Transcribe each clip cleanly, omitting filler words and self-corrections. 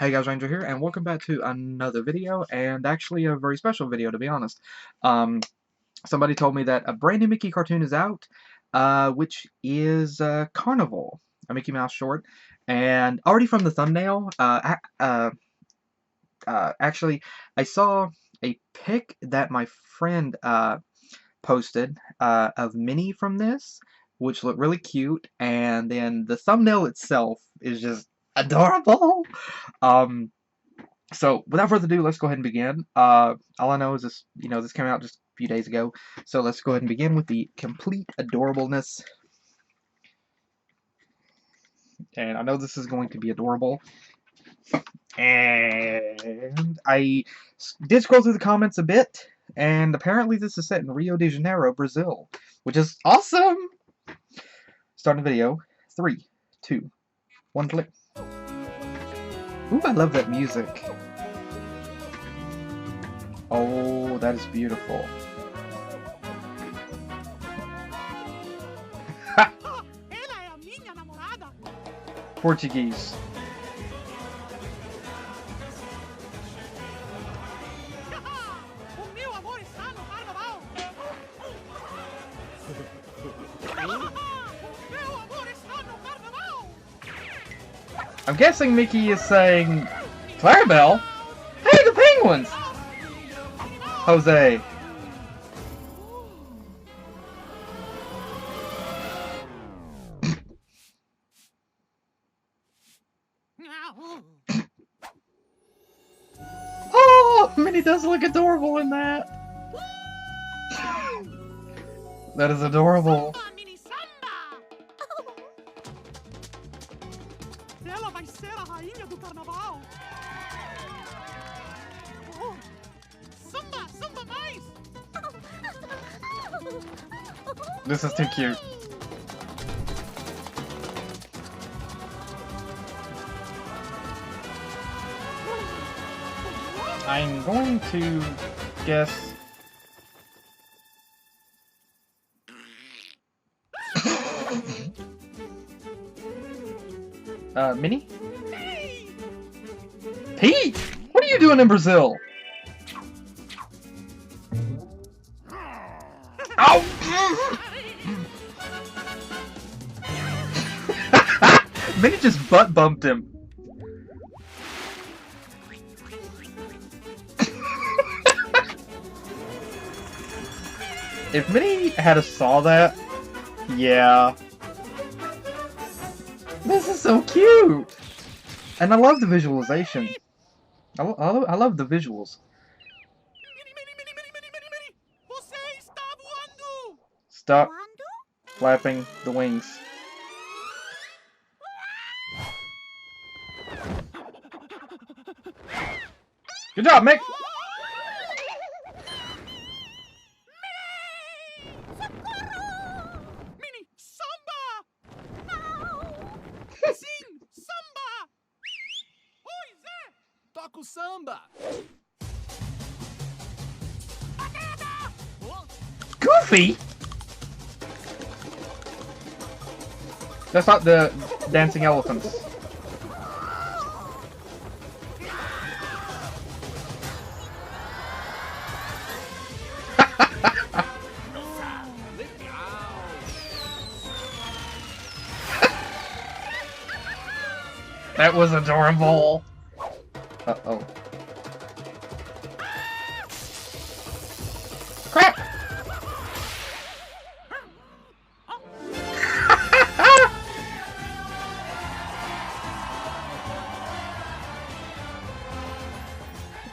Hey guys, Ranger here, and welcome back to another video, and actually a very special video, to be honest. Um, Somebody told me that a brand new Mickey cartoon is out, which is Carnival, a Mickey Mouse short, and already from the thumbnail, actually, I saw a pic that my friend posted of Minnie from this, which looked really cute, and then the thumbnail itself is just adorable. Um, So, without further ado, let's go ahead and begin. All I know is this came out just a few days ago. So let's go ahead and begin with the complete adorableness. And I know this is going to be adorable. And I did scroll through the comments a bit, and apparently this is set in Rio de Janeiro, Brazil, which is awesome! Starting the video. 3, 2, 1, click. Ooh, I love that music. Oh, that is beautiful. Portuguese. I'm guessing Mickey is saying, Clarabelle? Hey, the penguins! Jose. Oh, Minnie does look adorable in that. That is adorable. Ela vai ser a rainha do Carnaval. Oh, samba, samba mais. This is too cute. I'm going to guess. Minnie? Pete! What are you doing in Brazil? Ow! Minnie just butt bumped him. If Minnie had saw that, yeah. This is so cute! And I love the visualization. I love the visuals. Você está voando. Stop flapping the wings. Good job, Mick! Mini, samba. Sim, samba. Oi, Zé. Toca o samba. Goofy? That's not the dancing elephants. That was adorable. Uh-oh. Crap!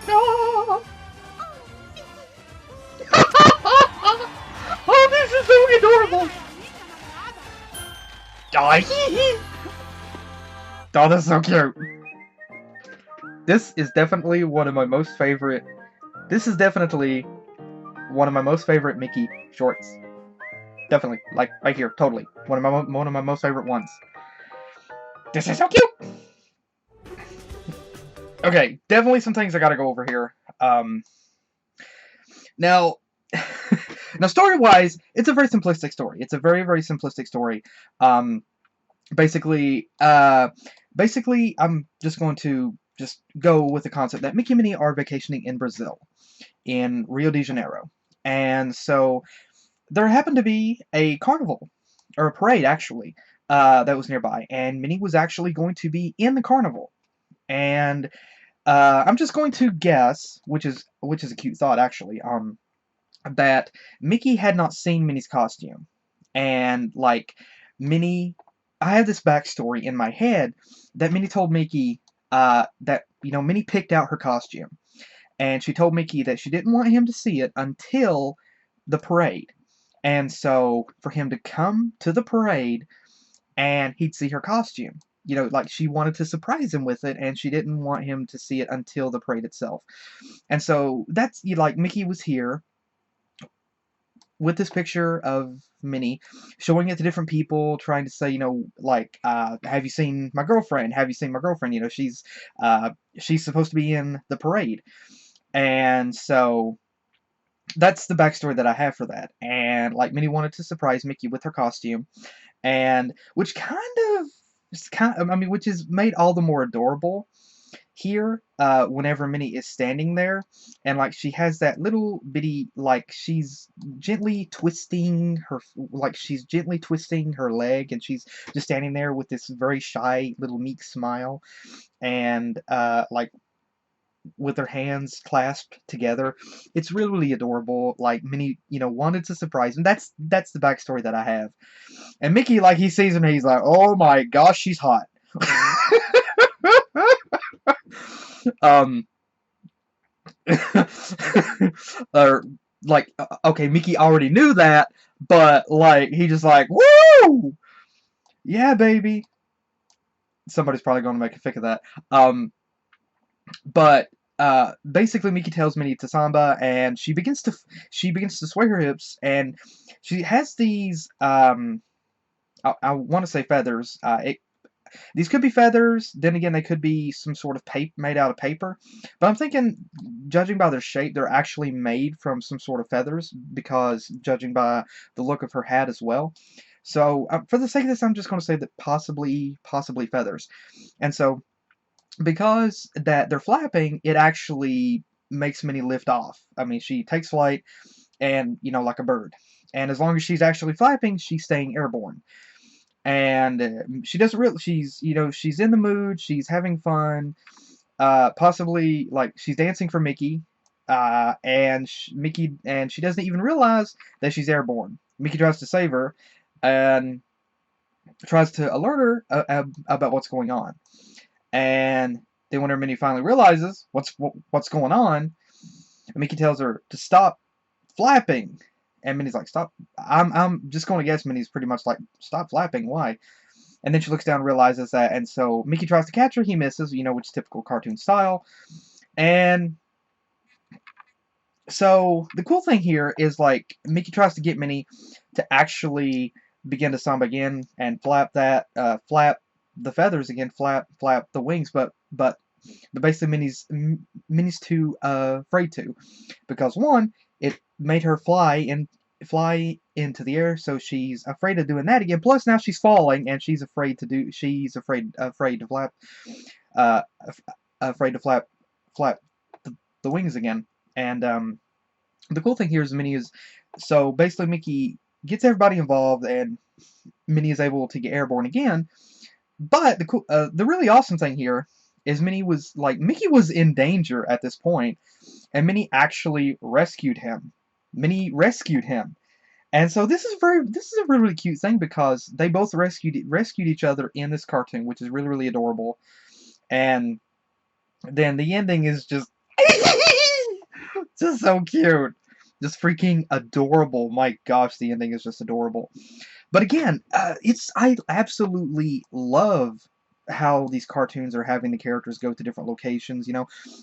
No! Oh, this is so adorable! Oh, that's so cute. This is definitely one of my most favorite. This is definitely one of my most favorite Mickey shorts. Definitely, like right here, totally one of my most favorite ones. This is so cute. Okay, definitely some things I gotta go over here. Now, now story-wise, it's a very simplistic story. It's a very, very simplistic story. Basically, I'm just going to just go with the concept that Mickey and Minnie are vacationing in Brazil, in Rio de Janeiro. And so there happened to be a carnival, or a parade actually, that was nearby, and Minnie was actually going to be in the carnival. And I'm just going to guess, which is a cute thought actually, that Mickey had not seen Minnie's costume, and like Minnie, I have this backstory in my head that Minnie told Mickey that Minnie picked out her costume, and she told Mickey that she didn't want him to see it until the parade, and so for him to come to the parade and he'd see her costume. Like she wanted to surprise him with it, and she didn't want him to see it until the parade itself. And so that's like Mickey was here with this picture of Minnie, showing it to different people, trying to say, like, have you seen my girlfriend? Have you seen my girlfriend? She's supposed to be in the parade. And so that's the backstory that I have for that. And like Minnie wanted to surprise Mickey with her costume, and which I mean, which is made all the more adorable here, whenever Minnie is standing there, and like she has that little bitty, like she's gently twisting her leg, and she's just standing there with this very shy little meek smile, and like with her hands clasped together. It's really, really adorable. Like Minnie, wanted to surprise him. That's the backstory that I have. And Mickey, like he sees him, and he's like, "Oh my gosh, she's hot." um, or like, okay, Mickey already knew that, but like he just like, "Woo, yeah, baby." Somebody's probably going to make a fic of that. But basically, Mickey tells Minnie to samba, and she begins to sway her hips, and she has these I want to say feathers. These could be feathers. Then again, they could be some sort of paper made out of paper. But I'm thinking, judging by their shape, they're actually made from some sort of feathers, because judging by the look of her hat as well. So for the sake of this, I'm just going to say that possibly feathers. And so because that they're flapping, it actually makes Minnie lift off. I mean, she takes flight, and like a bird. And as long as she's actually flapping, she's staying airborne. And she doesn't really. She's in the mood. She's having fun. Possibly like she's dancing for Mickey. Mickey, and she doesn't even realize that she's airborne. Mickey tries to save her, and tries to alert her about what's going on. And then when her Minnie finally realizes what's going on, Mickey tells her to stop flapping. And Minnie's like, "Stop." I'm just going to guess Minnie's pretty much like, "Stop flapping, why?" And then she looks down and realizes that, and so Mickey tries to catch her, he misses, which is typical cartoon style. And so the cool thing here is like Mickey tries to get Minnie to actually begin to samba again and flap the feathers again, flap the wings, but basically Minnie's too afraid to, because one, it made her fly into the air, so she's afraid of doing that again. Plus now she's falling, and she's afraid to uh, afraid to flap the wings again. And the cool thing here is Minnie is so basically Mickey gets everybody involved, and Minnie is able to get airborne again. But the really awesome thing here is Mickey was in danger at this point, and Minnie actually rescued him. Minnie rescued him, and so this is a really, really cute thing, because they both rescued each other in this cartoon, which is really, really adorable. And then the ending is just just so cute, just freaking adorable. My gosh, the ending is just adorable. But again, I absolutely love how these cartoons are having the characters go to different locations.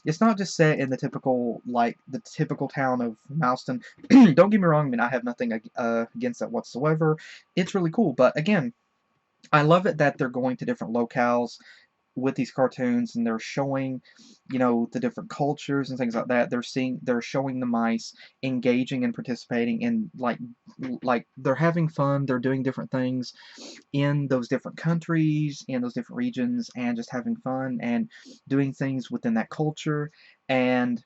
It's not just set in the typical town of Mouston. Don't get me wrong, I mean, I have nothing against that whatsoever. It's really cool, but again, I love it that they're going to different locales. with these cartoons, and they're showing, you know, the different cultures and things like that. They're showing the mice engaging and participating in like they're having fun, they're doing different things in those different countries, in those different regions, and just having fun and doing things within that culture. And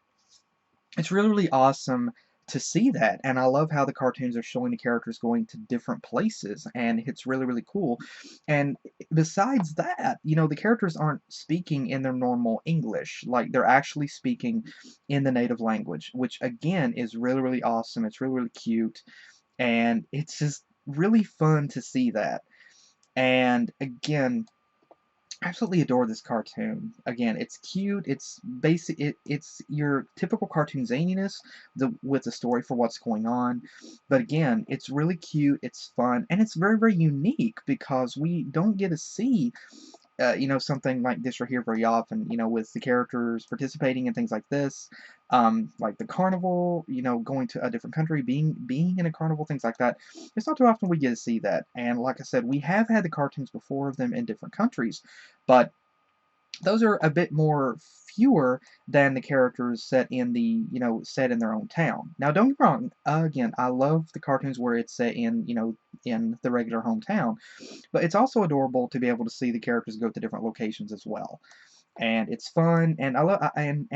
it's really, really awesome to see that. And I love how the cartoons are showing the characters going to different places, and it's really, really cool. And besides that, you know, the characters aren't speaking in their normal English. Like, they're actually speaking in the native language, which again is really, really awesome. It's really, really cute, and it's just really fun to see that. And again, absolutely adore this cartoon. Again, it's cute. It's basic. It's your typical cartoon zaniness, with the story for what's going on. But again, it's really cute. It's fun, and it's very, very unique because we don't get to see you know, something like this right here very often, you know, with the characters participating in things like this, like the carnival, you know, going to a different country, being in a carnival, things like that. It's not too often we get to see that. And like I said, we have had the cartoons before of them in different countries, but those are a bit more fewer than the characters set in the, you know, set in their own town. Now, don't get me wrong, again, I love the cartoons where it's set in, you know, in the regular hometown, but it's also adorable to be able to see the characters go to different locations as well. And it's fun, and I love and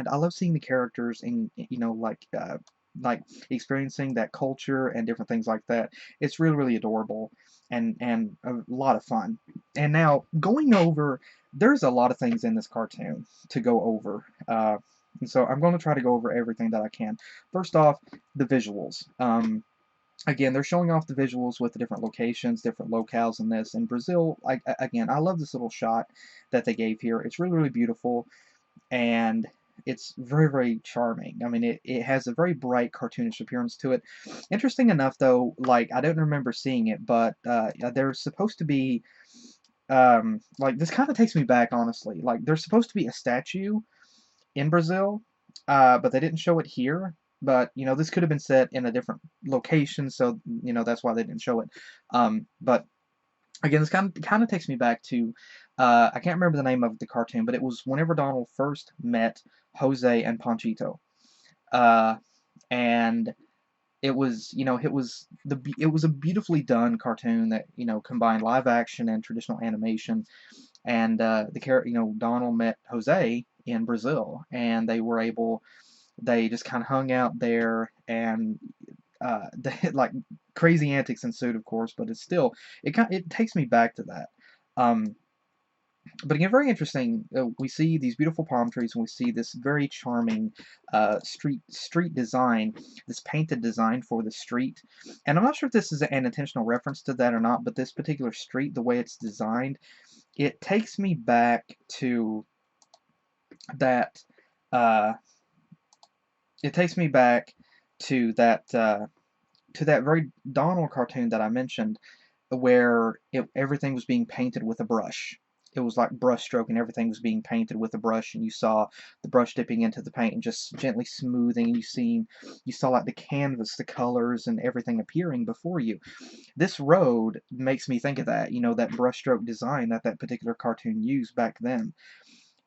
I love seeing the characters in, you know, like experiencing that culture and different things like that. It's really, really adorable, and a lot of fun. And now going over, there's a lot of things in this cartoon to go over. And so I'm going to try to go over everything that I can. First off, the visuals. Again, they're showing off the visuals with the different locations, different locales in this. In Brazil, again, I love this little shot that they gave here. It's really, really beautiful, and it's very, very charming. I mean, it has a very bright, cartoonish appearance to it. Interesting enough, though, like, I don't remember seeing it, but there's supposed to be, like, this kind of takes me back, honestly. Like, there's supposed to be a statue in Brazil, but they didn't show it here. But you know, this could have been set in a different location, so you know that's why they didn't show it. But again, this kind of takes me back to I can't remember the name of the cartoon, but it was whenever Donald first met Jose and Panchito, uh, and it was, you know, it was a beautifully done cartoon that, you know, combined live action and traditional animation. And the character, you know, Donald met Jose in Brazil, and they just kind of hung out there, and they, like, crazy antics ensued, of course, but it's still, it takes me back to that. Um, but again, very interesting. We see these beautiful palm trees, and we see this very charming street design, this painted design for the street. And I'm not sure if this is an intentional reference to that or not, but this particular street, the way it's designed, it takes me back to that. Uh, it takes me back to that very Donald cartoon that I mentioned, where everything was being painted with a brush. It was like brush stroke, and everything was being painted with a brush, and you saw the brush dipping into the paint and just gently smoothing, and you saw like the canvas, the colors, and everything appearing before you. This road makes me think of that, you know, that brushstroke design that that particular cartoon used back then.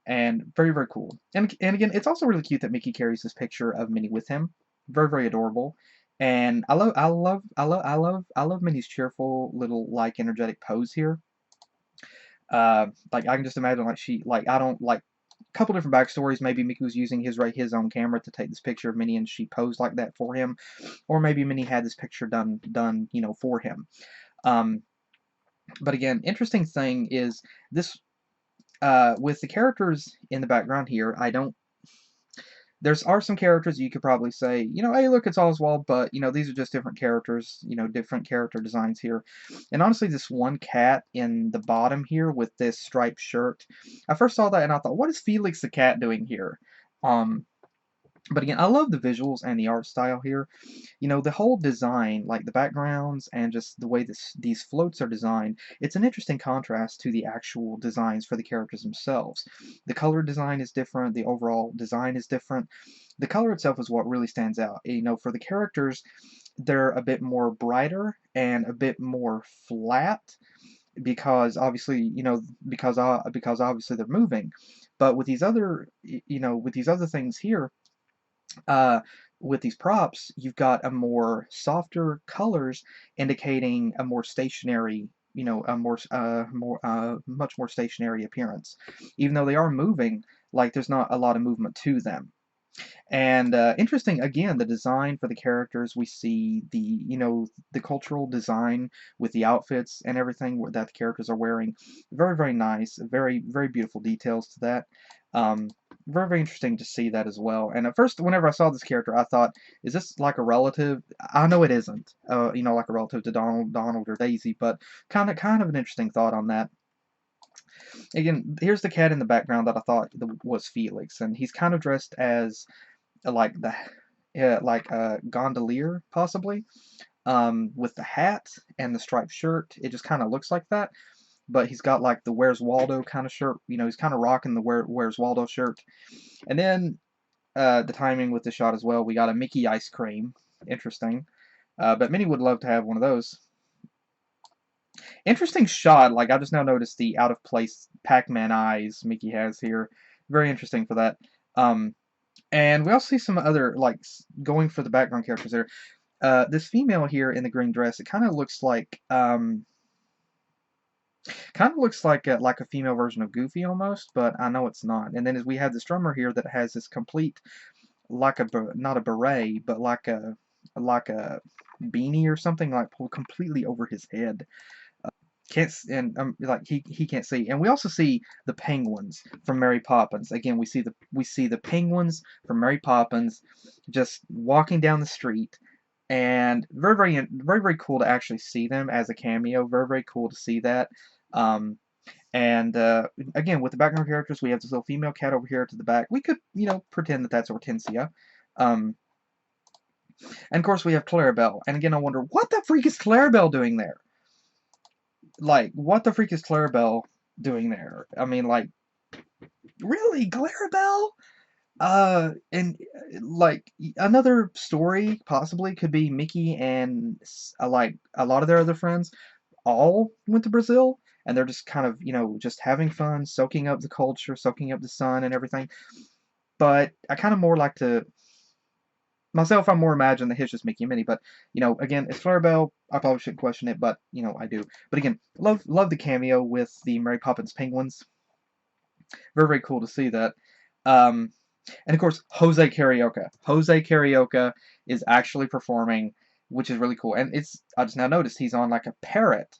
And very, very cool. And again, it's also really cute that Mickey carries this picture of Minnie with him. Very, very adorable. And I love Minnie's cheerful little, like, energetic pose here. Like, I can just imagine, like, I don't like a couple different backstories. Maybe Mickey was using his own camera to take this picture of Minnie, and she posed like that for him, or maybe Minnie had this picture done, you know, for him. Um, but again, interesting thing is this, with the characters in the background here, I don't. There's are some characters you could probably say, you know, hey, look, it's Oswald, but you know, these are just different characters, you know, different character designs here. And honestly, this one cat in the bottom here with this striped shirt, I first saw that and I thought, what is Felix the cat doing here? Um, but again, I love the visuals and the art style here. You know, the whole design, like the backgrounds and just the way these floats are designed, it's an interesting contrast to the actual designs for the characters themselves. The color design is different, the overall design is different. The color itself is what really stands out. You know, for the characters, they're a bit more brighter and a bit more flat, because obviously, because obviously they're moving. But with these other, with these other things here, uh, with these props, you've got a more softer colors indicating a more stationary, a much more stationary appearance. Even though they are moving, like there's not a lot of movement to them. And interesting, again, the design for the characters. We see the cultural design with the outfits and everything that the characters are wearing. Very, very nice. Very, very beautiful details to that. Um, Very, very interesting to see that as well. And at first, whenever I saw this character, I thought, is this like a relative? I know it isn't, like a relative to Donald or Daisy, but kind of an interesting thought on that. Again, here's the cat in the background that I thought was Felix, and he's kind of dressed as like the like a gondolier possibly, with the hat and the striped shirt. It just kind of looks like that, but he's got like the Where's Waldo kind of shirt. He's kind of rocking the Where's Waldo shirt. And then the timing with the shot as well. We got a Mickey ice cream. Interesting. But many would love to have one of those. Interesting shot. Like I just now noticed the out of place Pac-Man eyes Mickey has here. Very interesting for that. Um, and we also see some other, like, going for the background characters there. This female here in the green dress, it kind of looks like a female version of Goofy almost, but I know it's not. And then as we have this drummer here that has this complete, like not a beret, but like a beanie or something, like pulled completely over his head. Can't and like he can't see. And we also see the penguins from Mary Poppins. Again, we see the penguins from Mary Poppins just walking down the street, and very, very, very, very cool to actually see them as a cameo. Very, very cool to see that. Um, and again, with the background characters, we have this little female cat over here to the back. We could, pretend that that's Hortensia. Um, and of course, we have Clarabelle. And again, I wonder, what the freak is Clarabelle doing there? Like, what the freak is Clarabelle doing there? I mean, like, really, Clarabelle? And like another story possibly could be Mickey and like a lot of their other friends all went to Brazil, and they're just kind of, just having fun, soaking up the culture, soaking up the sun and everything. But I kind of more like to myself, I more imagine that it's just Mickey and Minnie. But again, it's Clarabelle. I probably shouldn't question it, but I do. But again, love the cameo with the Mary Poppins penguins. Very, very cool to see that. Um, and of course, Jose Carioca. Jose Carioca is actually performing, which is really cool. And I just now noticed he's on like a parrot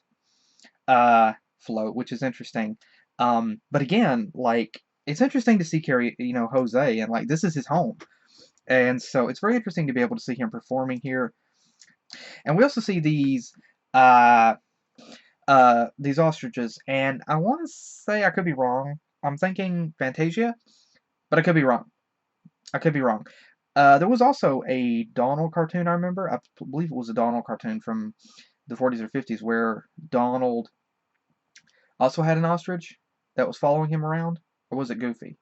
float, which is interesting. But again, like it's interesting to see Jose, and like this is his home, and so it's very interesting to be able to see him performing here. And we also see uh, these ostriches, and I want to say I could be wrong. I'm thinking Fantasia, but I could be wrong. I could be wrong. There was also a Donald cartoon, I remember. I believe it was a Donald cartoon from the 40s or 50s where Donald also had an ostrich that was following him around. Or was it Goofy?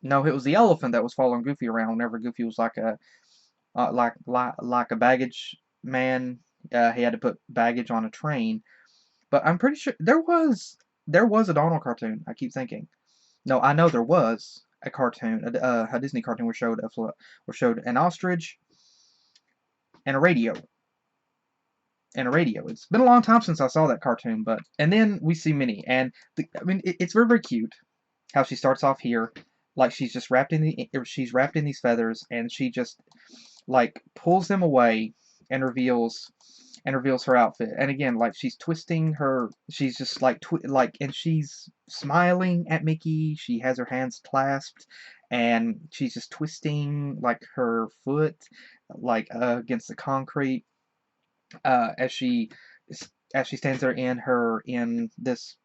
No, it was the elephant that was following Goofy around whenever Goofy was like a baggage man. He had to put baggage on a train. But I'm pretty sure there was a Donald cartoon. I keep thinking. No, I know there was a cartoon, a Disney cartoon where showed an ostrich and a radio. It's been a long time since I saw that cartoon, but and then we see Minnie, and I mean it's very, very cute how she starts off here, like she's wrapped in these feathers, and she just like pulls them away and reveals her outfit. And again, like she's just like and she's smiling at Mickey. She has her hands clasped, and she's just twisting like her foot, like against the concrete, uh, as she as she stands there in this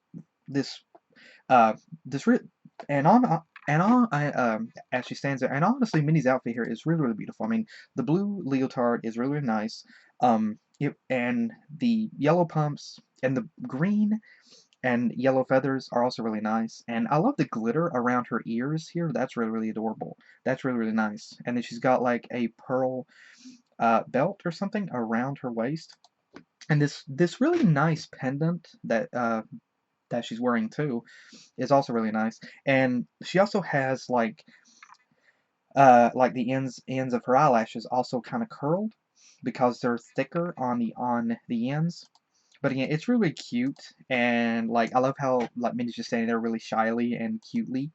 uh this re- and on as she stands there. And honestly, Minnie's outfit here is really, really beautiful. I mean, the blue leotard is really, really nice. And the yellow pumps and the green and yellow feathers are also really nice. And I love the glitter around her ears here. That's really, really adorable. That's really, really nice. And then she's got like a pearl belt or something around her waist. And this really nice pendant that she's wearing too is also really nice. And she also has like the ends of her eyelashes also kind of curled because they're thicker on the ends. But again, it's really cute, and like I love how like Minnie's just standing there really shyly and cutely,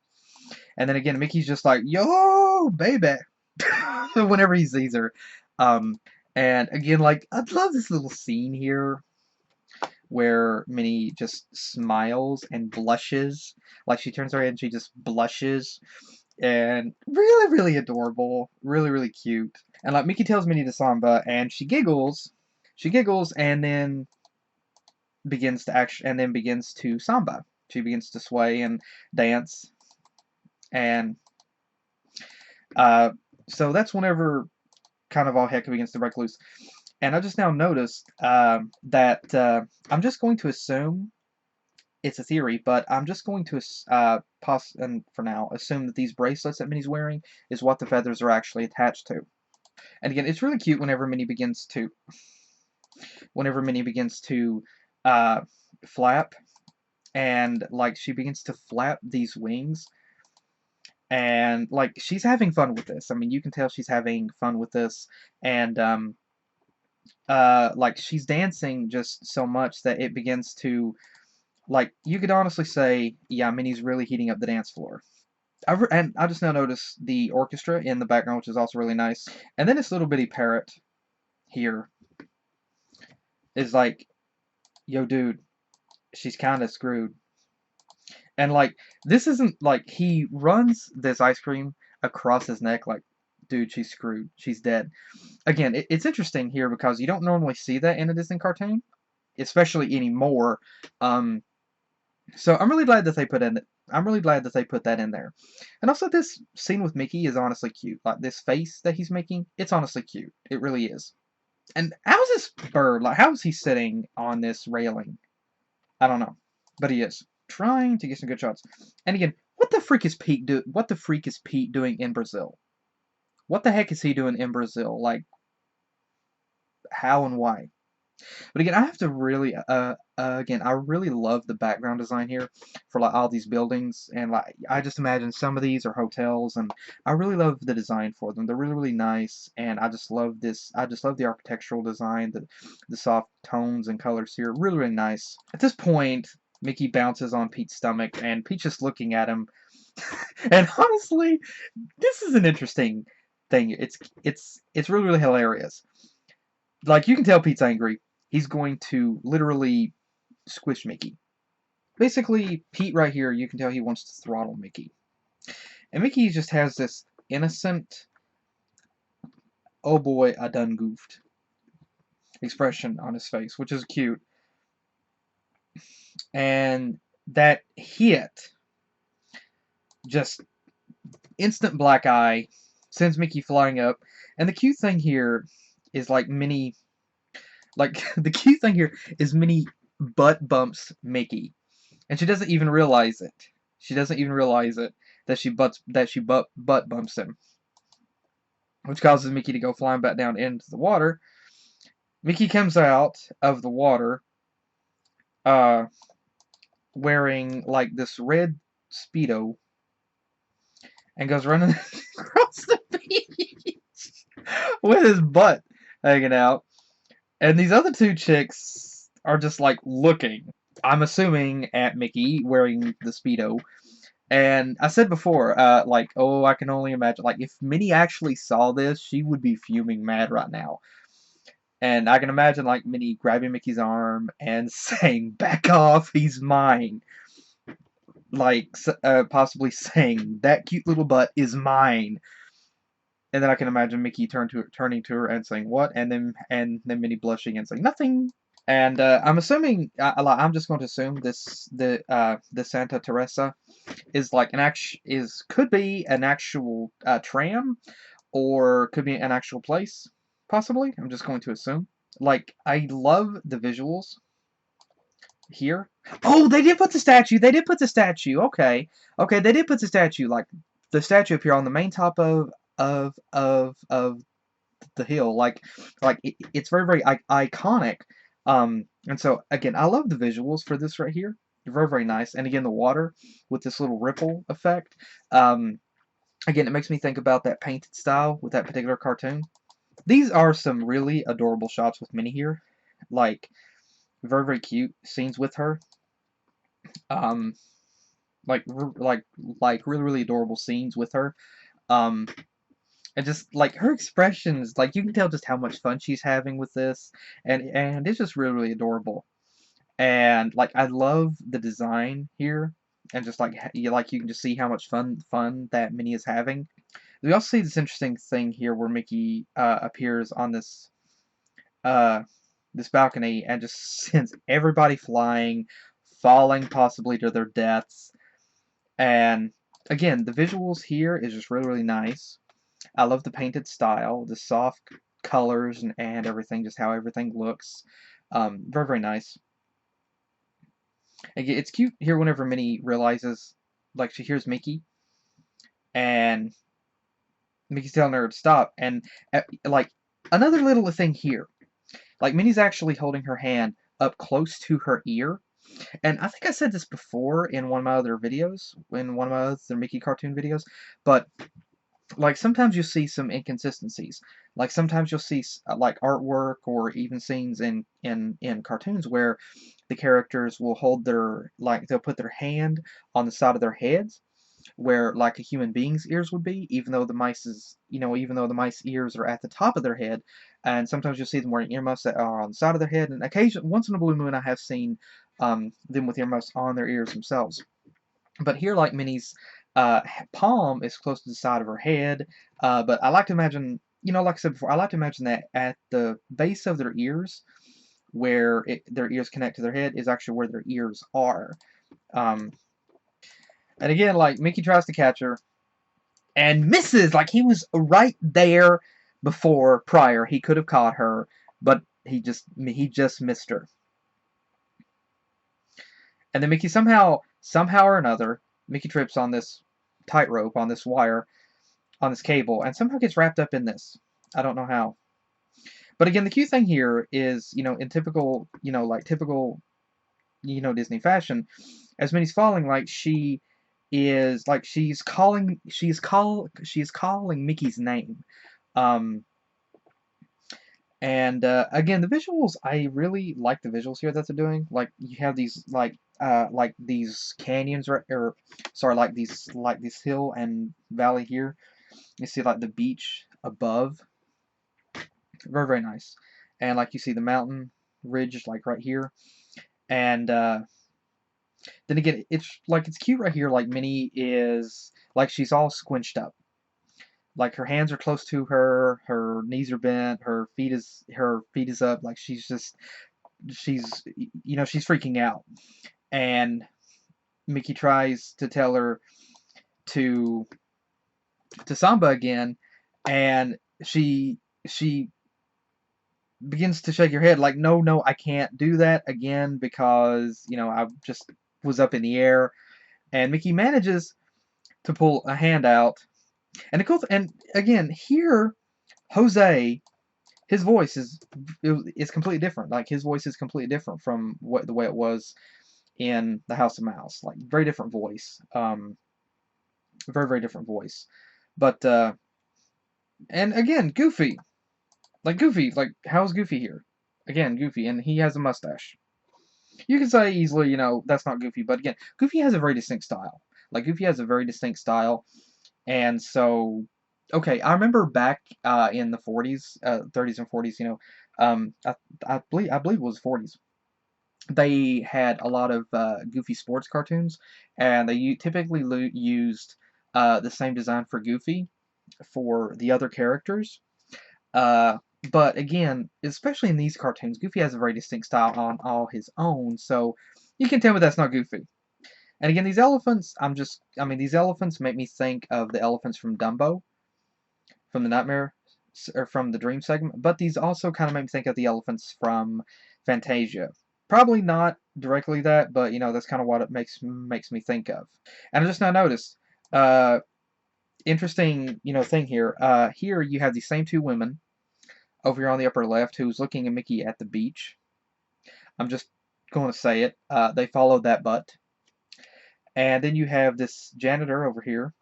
and then again Mickey's just like yo baby whenever he sees her. Um, and again, like I love this little scene here where Minnie just smiles and blushes, like she turns her head and she just blushes, and really really adorable, really really cute. And like Mickey tells Minnie to samba, and she giggles, and then begins to samba. She begins to sway and dance, and uh, so that's whenever kind of all heck begins to break loose. And I just now noticed that I'm just going to assume it's a theory, but I'm just going to and for now assume that these bracelets that Minnie's wearing is what the feathers are actually attached to. And again, it's really cute whenever Minnie begins to uh, flap, and like she begins to flap these wings, and like she's having fun with this. I mean, you can tell she's having fun with this, and like she's dancing just so much that it begins to, like, you could honestly say, yeah, Minnie's really heating up the dance floor. And I just now noticed the orchestra in the background, which is also really nice. And then this little bitty parrot here is like, yo, dude, she's kind of screwed. And like, this isn't like he runs this ice cream across his neck, like, dude, she's screwed. She's dead. Again, it's interesting here because you don't normally see that in a Disney cartoon, especially anymore. Um, so I'm really glad that they put that in there. And also, this scene with Mickey is honestly cute. Like this face that he's making, it's honestly cute. It really is. And how's this bird? Like, how is he sitting on this railing? I don't know, but he is trying to get some good shots. And again, what the freak is Pete do? What the freak is Pete doing in Brazil? What the heck is he doing in Brazil? Like, how and why? But again, I have to really, again, I really love the background design here for like all these buildings, and like I just imagine some of these are hotels, and I really love the design for them. They're really really nice, and I just love this. I just love the architectural design, the soft tones and colors here, really really nice. At this point, Mickey bounces on Pete's stomach, and Pete's just looking at him. And honestly, this is an interesting thing. It's really really hilarious. Like you can tell Pete's angry. He's going to literally squish Mickey. Basically, Pete right here, you can tell he wants to throttle Mickey. And Mickey just has this innocent, oh boy, I done goofed expression on his face, which is cute. And that hit, just instant black eye, sends Mickey flying up. And the cute thing here is like the cute thing here is Minnie butt bumps Mickey. And she doesn't even realize it. She doesn't even realize it that she butt bumps him, which causes Mickey to go flying back down into the water. Mickey comes out of the water, uh, wearing like this red speedo, and goes running across the beach with his butt hanging out. And these other two chicks are just like looking. I'm assuming at Mickey wearing the speedo. And I said before, like, oh, I can only imagine. Like, if Minnie actually saw this, she would be fuming mad right now. And I can imagine, like, Minnie grabbing Mickey's arm and saying, "Back off, he's mine." Like, possibly saying, "That cute little butt is mine." And then I can imagine Mickey turning to her and saying, "What?" And then Minnie blushing and saying, "Nothing." And I'm assuming, I'm just going to assume the Santa Teresa is like could be an actual tram, or could be an actual place, possibly. I'm just going to assume. Like, I love the visuals here. Oh, they did put the statue. They did put the statue. Okay, okay, they did put the statue. Like the statue up here on the main top of the hill. Like it's very very iconic. And so again, I love the visuals for this right here. They're very, very nice. And again, the water with this little ripple effect. Um, Again, it makes me think about that painted style with that particular cartoon. These are some really adorable shots with Minnie here. Like, very, very cute scenes with her. Um, like, like really, really adorable scenes with her. Um, and just like her expressions, like you can tell just how much fun she's having with this, and it's just really, really adorable. And like I love the design here, and just like you can just see how much fun that Minnie is having. We also see this interesting thing here where Mickey appears on uh, this balcony and just sends everybody flying, falling possibly to their deaths. And again, the visuals here is just really, really nice. I love the painted style, the soft colors and everything, just how everything looks. Very, very nice. Again, it's cute here whenever Minnie realizes, like, she hears Mickey, and Mickey's telling her to stop. And, like, another little thing here. Like, Minnie's actually holding her hand up close to her ear. And I think I said this before in one of my other videos, in one of my other Mickey cartoon videos, but like sometimes you'll see some inconsistencies. Like sometimes you'll see like artwork or even scenes in cartoons where the characters will hold their like they'll put their hand on the side of their heads where like a human being's ears would be, even though the mice's even though the mice ears are at the top of their head. And sometimes you'll see them wearing earmuffs that are on the side of their head, and occasionally once in a blue moon I have seen them with earmuffs on their ears themselves. But here, like Minnie's palm is close to the side of her head. But I like to imagine, like I said before, I like to imagine that at the base of their ears, where their ears connect to their head, is actually where their ears are. Um, and again, like Mickey tries to catch her and misses. Like he was right there before prior. He could have caught her, but he just missed her. And then Mickey somehow or another, Mickey trips on this tightrope on this wire on this cable and somehow gets wrapped up in this. I don't know how. But again, the cute thing here is, in typical, Disney fashion, as Minnie's falling, like she's calling Mickey's name. Um, and again, the visuals, I really like the visuals here that they're doing. Like you have these like these canyons or sorry, like this hill and valley here. You see like the beach above. Very, very nice. And like you see the mountain ridge like right here. And then again, it's cute right here. Like Minnie is like she's all squinched up. Like her hands are close to her knees are bent, her feet is up. Like she's freaking out. And Mickey tries to tell her to Samba again, and she begins to shake your head like, no, no, I can't do that again because, I just was up in the air. And Mickey manages to pull a hand out. And and again, here, Jose, his voice is completely different. Like, his voice is completely different from the way it was in The House of Mouse. Like, very different voice. Very, very different voice. But, and again, Goofy. Like, Goofy, like, how's Goofy here? Again, Goofy, and he has a mustache. You can say easily, that's not Goofy, but again, Goofy has a very distinct style. Like Goofy has a very distinct style, and so okay, I remember back in the 40s, 30s and 40s, I believe it was 40s. They had a lot of Goofy sports cartoons, and they typically used the same design for Goofy for the other characters. Uh, but again, especially in these cartoons, Goofy has a very distinct style on all his own, so you can tell me that's not Goofy. And again, these elephants, these elephants make me think of the elephants from Dumbo, from the Nightmare, or from the Dream segment, but these also kind of make me think of the elephants from Fantasia. Probably not directly that, but that's kind of what it makes me think of. And I just now noticed, interesting, thing here. Here you have these same two women over here on the upper left who's looking at Mickey at the beach. I'm just going to say it. They followed that butt. And then you have this janitor over here.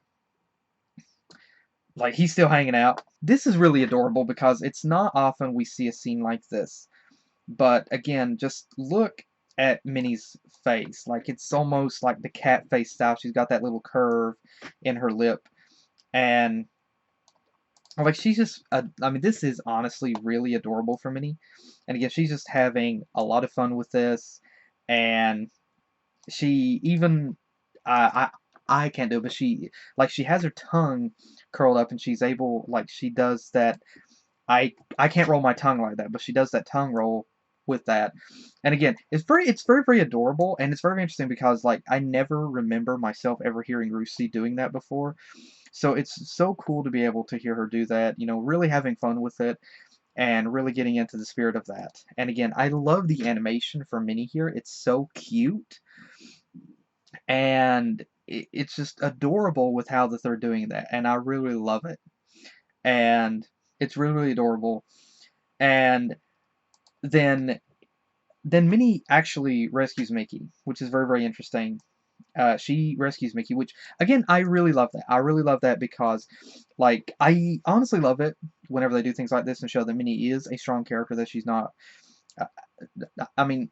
Like, he's still hanging out. This is really adorable because it's not often we see a scene like this. But again, just look at Minnie's face. Like, it's almost like the cat face style. She's got that little curve in her lip. And, like, she's just, I mean, this is honestly really adorable for Minnie. And again, she's just having a lot of fun with this. And she even, I can't do it, but she has her tongue curled up and she's able, like, she does that. I can't roll my tongue like that, but she does that tongue roll with that. And again, it's very very adorable, and it's very interesting because like I never remember myself ever hearing Lucy doing that before. So it's so cool to be able to hear her do that, you know, really having fun with it and really getting into the spirit of that. And again, I love the animation for Minnie here. It's so cute and it's just adorable with how that they're doing that, and I really, really love it. And it's really, really adorable. And then Minnie actually rescues Mickey, which is very, very interesting. She rescues Mickey, which again I really love that. I really love that because, like, I honestly love it whenever they do things like this and show that Minnie is a strong character. That she's not. Uh, I mean,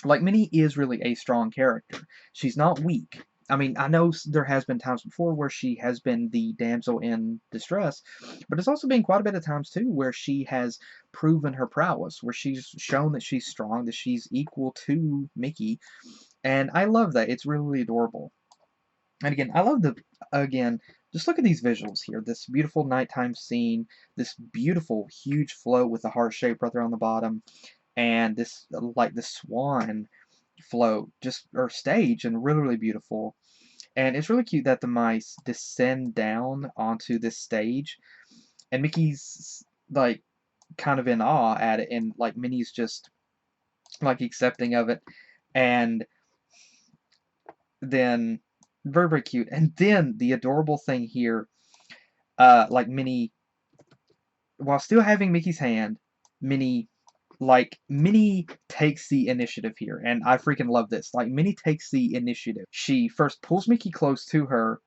like Minnie is really a strong character. She's not weak. I mean, I know there has been times before where she has been the damsel in distress, but it's also been quite a bit of times too where she has proven her prowess, where she's shown that she's strong, that she's equal to Mickey, and I love that. It's really adorable. And again, I love again, just look at these visuals here. This beautiful nighttime scene, this beautiful huge float with the heart shape right there on the bottom, and this like the swan float just or stage and really really beautiful. And it's really cute that the mice descend down onto this stage and Mickey's like kind of in awe at it and like Minnie's just like accepting of it. And then very very cute. And then the adorable thing here, like Minnie, while still having Mickey's hand, Minnie Minnie takes the initiative here, and I freaking love this. Like Minnie takes the initiative. She first pulls Mickey close to her,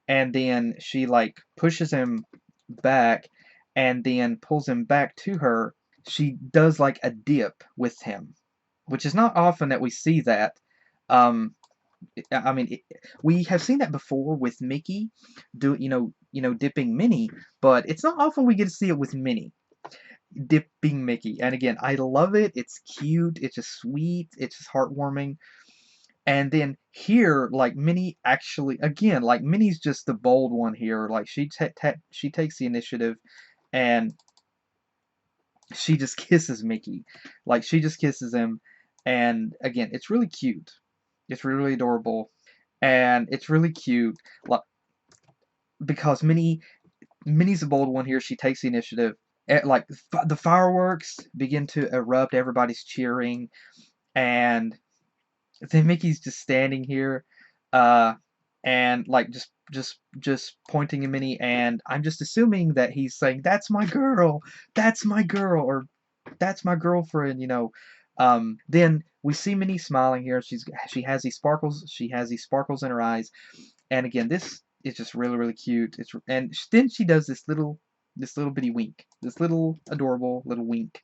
and then she like pushes him back, and then pulls him back to her. She does like a dip with him, which is not often that we see that. Um, I mean, we have seen that before with Mickey, dipping Minnie, but it's not often we get to see it with Minnie dipping Mickey. And again, I love it. It's cute. It's just sweet. It's just heartwarming. And then here, like Minnie actually, again, like Minnie's just the bold one here. Like she takes the initiative, and she just kisses Mickey. Like she just kisses him, and again, it's really cute. It's really, really adorable, and it's really cute. Like because Minnie's the bold one here. She takes the initiative. Like the fireworks begin to erupt. Everybody's cheering, and then Mickey's just standing here, uh, and like just pointing at Minnie, and I'm just assuming that he's saying, that's my girl, or that's my girlfriend," you know. Then we see Minnie smiling here. She has these sparkles in her eyes, and again, this is just really really cute. Then she does this little bitty wink, this little adorable little wink,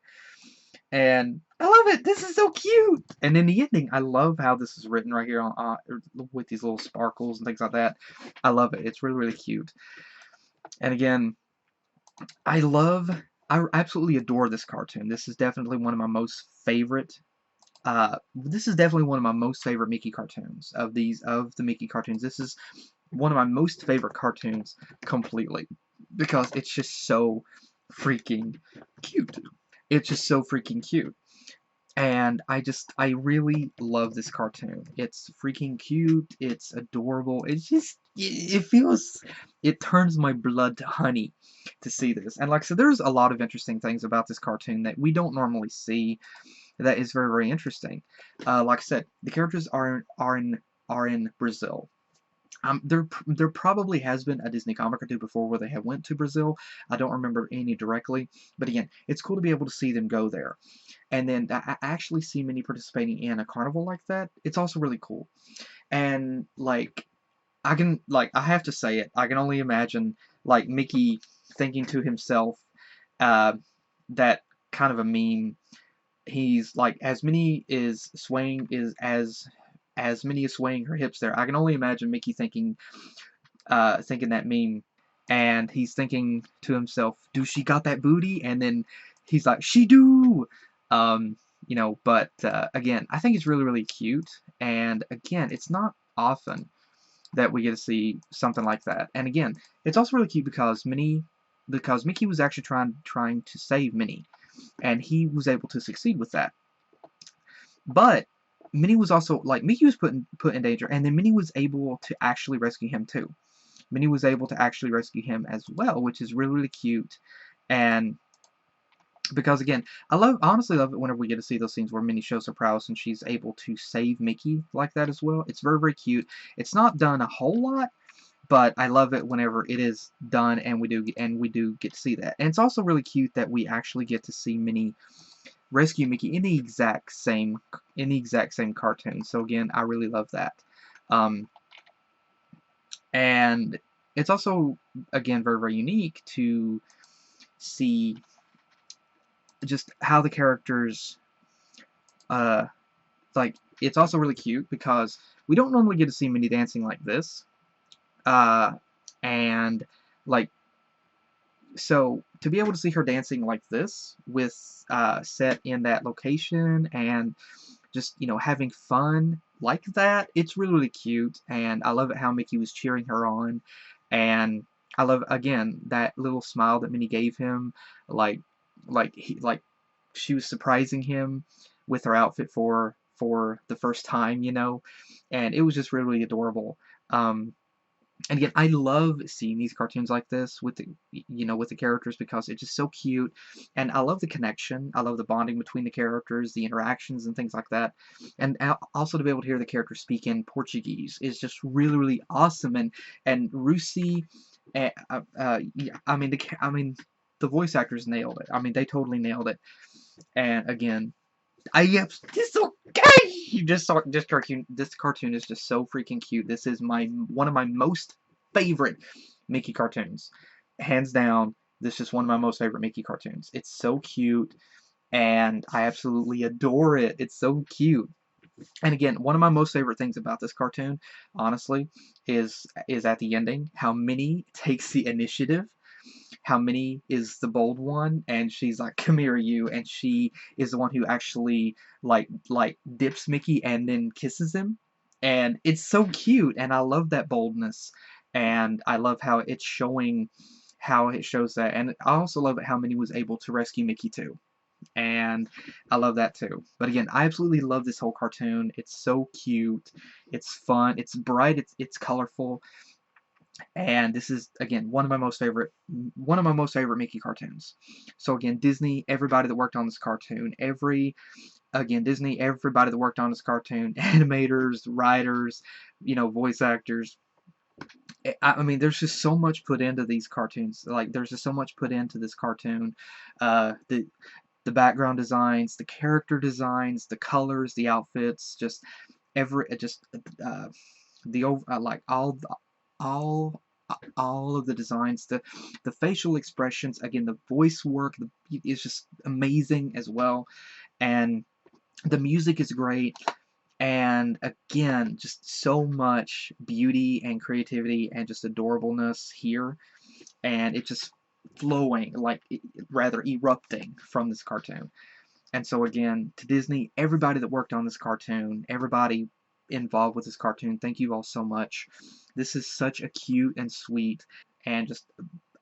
and I love it. This is so cute. And in the ending, I love how this is written right here on with these little sparkles and things like that. I love it. It's really really cute. And again, I love, I absolutely adore this cartoon. This is definitely one of my most favorite. This is definitely one of my most favorite Mickey cartoons of the Mickey cartoons. This is one of my most favorite cartoons completely because it's just so freaking cute. It's just so freaking cute. And I really love this cartoon. It's freaking cute. It's adorable. It feels, it turns my blood to honey to see this. And like I said, there's a lot of interesting things about this cartoon that we don't normally see that is very, very interesting. Like I said, the characters are in Brazil. There probably has been a Disney comic or two before where they have went to Brazil. I don't remember any directly, but again, it's cool to be able to see them go there. And then I actually see Minnie participating in a carnival like that. It's also really cool. And like I have to say it. I can only imagine like Mickey thinking to himself, uh, that kind of a meme. He's like, as Minnie is swaying is as Minnie is swaying her hips there. I can only imagine Mickey thinking that meme, and he's thinking to himself, "Do she got that booty?" And then he's like, "She do." Um, but again, I think it's really really cute, and again, it's not often that we get to see something like that. And again, it's also really cute because Mickey was actually trying to save Minnie, and he was able to succeed with that. But Minnie was also like Mickey was put in danger, and then Minnie was able to actually rescue him too. Minnie was able to actually rescue him as well, which is really really cute. And because again, I honestly love it whenever we get to see those scenes where Minnie shows her prowess and she's able to save Mickey like that as well. It's very very cute. It's not done a whole lot, but I love it whenever it is done and we do get to see that. And it's also really cute that we actually get to see Minnie rescue Mickey in the exact same cartoon. So again, I really love that. Um, and it's also again very very unique to see just how the characters uh like it's also really cute because we don't normally get to see Minnie dancing like this. Uh and like so to be able to see her dancing like this with set in that location and just having fun like that, it's really really cute. And I love it how Mickey was cheering her on. And I love again that little smile that Minnie gave him, like like she was surprising him with her outfit for the first time, and it was just really, really adorable. um and again, I love seeing these cartoons like this with the characters because it's just so cute, and I love the connection. I love the bonding between the characters, the interactions, and things like that. And also to be able to hear the characters speak in Portuguese is just really, really awesome. And Rusi, yeah, the voice actors nailed it. I mean, they totally nailed it. And again, I have this so gay. You just saw this cartoon. This cartoon is just so freaking cute. This is one of my most favorite Mickey cartoons, hands down. This is one of my most favorite Mickey cartoons. It's so cute, and I absolutely adore it. It's so cute. And again, one of my most favorite things about this cartoon, honestly, is at the ending how Minnie takes the initiative, how Minnie is the bold one, and she's like, "Come here, you," and she is the one who actually dips Mickey and then kisses him, and it's so cute, and I love that boldness, and I love how it shows that, and I also love it how Minnie was able to rescue Mickey too. And I love that too. But again, I absolutely love this whole cartoon. It's so cute. It's fun. It's bright. It's colorful. And this is again one of my most favorite Mickey cartoons. So again, Disney, everybody that worked on this cartoon, Disney, everybody that worked on this cartoon, animators, writers, voice actors. I mean, there's just so much put into these cartoons. Like, there's just so much put into this cartoon. The background designs, the character designs, the colors, the outfits, just every just the like all all of the designs, the facial expressions, again, the voice work is just amazing as well, and the music is great, and again, just so much beauty and creativity and just adorableness here, and it's just flowing, like rather erupting from this cartoon. And so again, to Disney, everybody that worked on this cartoon, everybody involved with this cartoon, thank you all so much. This is such a cute and sweet and just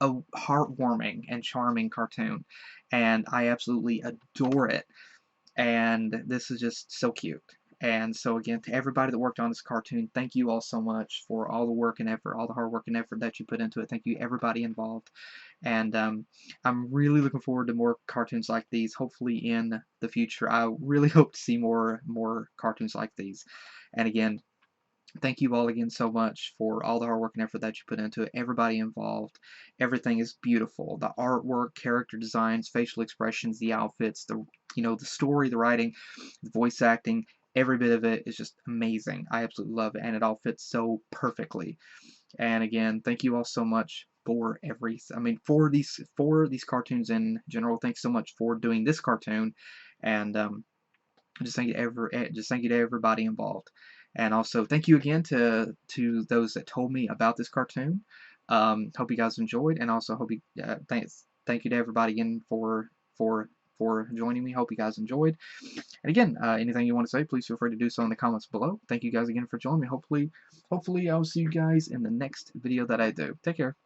a heartwarming and charming cartoon, and I absolutely adore it. And this is just so cute. And so again, to everybody that worked on this cartoon, thank you all so much for all the work and effort, all the hard work and effort that you put into it. Thank you everybody involved. And I'm really looking forward to more cartoons like these. Hopefully in the future, I really hope to see more cartoons like these. And again, Thank you all again so much for all the hard work and effort that you put into it. Everybody involved. Everything is beautiful. The artwork, character designs, facial expressions, the outfits, the story, the writing, the voice acting, every bit of it is just amazing. I absolutely love it, and it all fits so perfectly. And again, thank you all so much for for these cartoons in general. Thanks so much for doing this cartoon, and just thank you to everybody involved, and also thank you again to those that told me about this cartoon. Hope you guys enjoyed, and also hope you thank you to everybody again for joining me. Hope you guys enjoyed. And again, anything you want to say, please feel free to do so in the comments below. Thank you guys again for joining me. Hopefully I'll see you guys in the next video that I do. Take care.